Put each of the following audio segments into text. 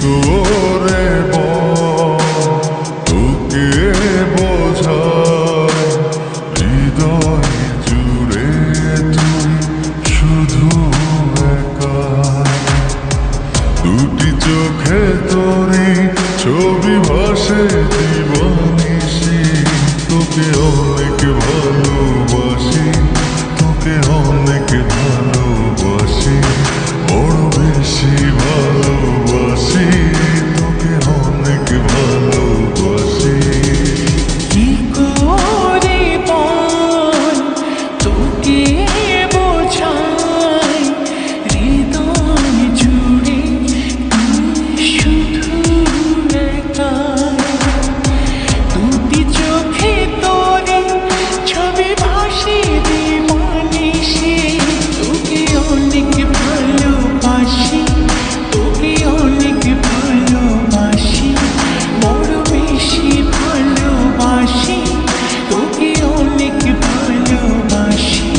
করে তোকে বোঝায় হৃদয় জুড়ে তুই শুধু একা। দুটি চোখে তোরে ছবি ভাসে জীবনিশি, তোকে অনেক ভালোবাসি, তোকে অনেক ভালোবাসি, বড় বেশি ভালোবাসি, তোকে অনেক ভালোবাসি। কি করে বল তোকে বোঝাই হৃদয় জুড়ে তুই শুধু একা। দুটি চোখে তোরে ছবি ভাসে দিবানিশি, তোকে অনেক ভালোবাসি, তোকে অনেক ভালোবাসি, বড় বেশি ভালোবাসি, তোকে অনেক ভালোবাসি।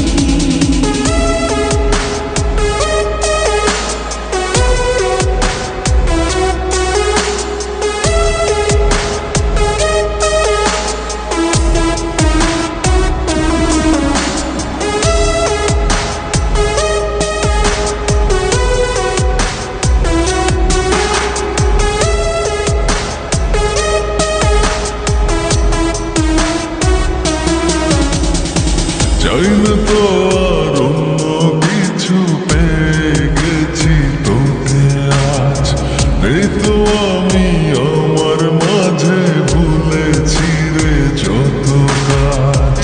চাই না তো আর অন্য কিছু, পেয়ে গেছি তোকে আজ। নেই তো আমি আমার মাঝে ভুলেছি রে যত কাজ।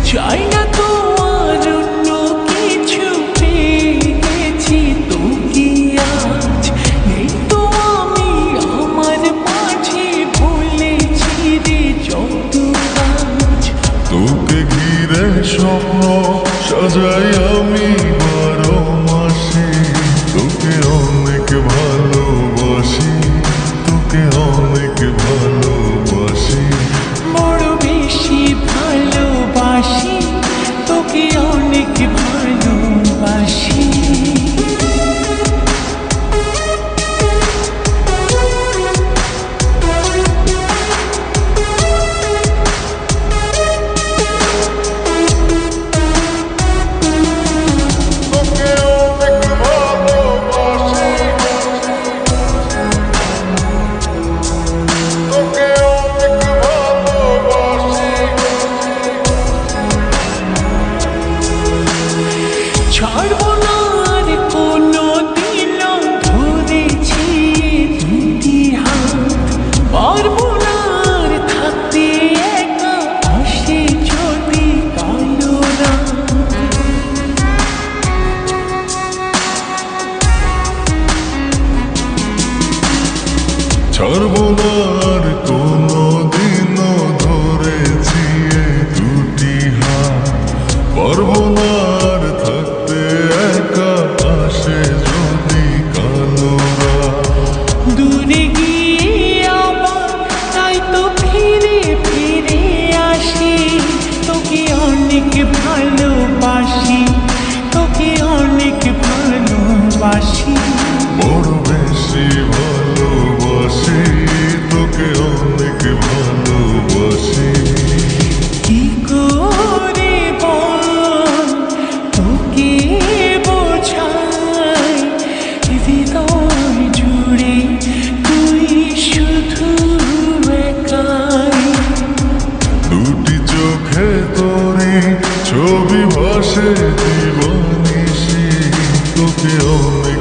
চাই না তো আর অন্য কিছু, পেয়ে গেছি তোকে আজ। নেই তো আমি আমার মাঝে ভুলেছি রে যত কাজ। তোকে ঘিরে স্বপ্ন সাজাই আমি 12 মাসে, তোকে অনেক ভালোবাসি, তোকে অনেক ভালোবাসি, বড় বেশি ভালোবাসি, তোকে অনেক ভালোবাসি। তোকে অনেক ভালোবাসি, তোকে অনেক ভালোবাসি। ছাড়বো না আর কোনো দিন ধরেছি দুটি হাত, পারবো না আর থাকতে একা, আসে যদি কালো রাত। ছাড়বো না আর কোনো দিনও ধরেছি এই দুটি হাত, পারবো না আর থাকতে একা, আসে যদি কালো রাত। দূরে গিয়ে আবার তাই তো ফিরে ফিরে আসি, তোকে অনেক ভালোবাসি, তোকে অনেক ভালোবাসি, বড় বেশি ভালোবাসি, তোকে অনেক ভালোবাসি। কি করে বল তোকে বোঝাই হৃদয় জুড়ে তুই শুধু একাই। দুটি চোখে তোরে ছবি ভাসে জীবনিশি, তোকে অনেক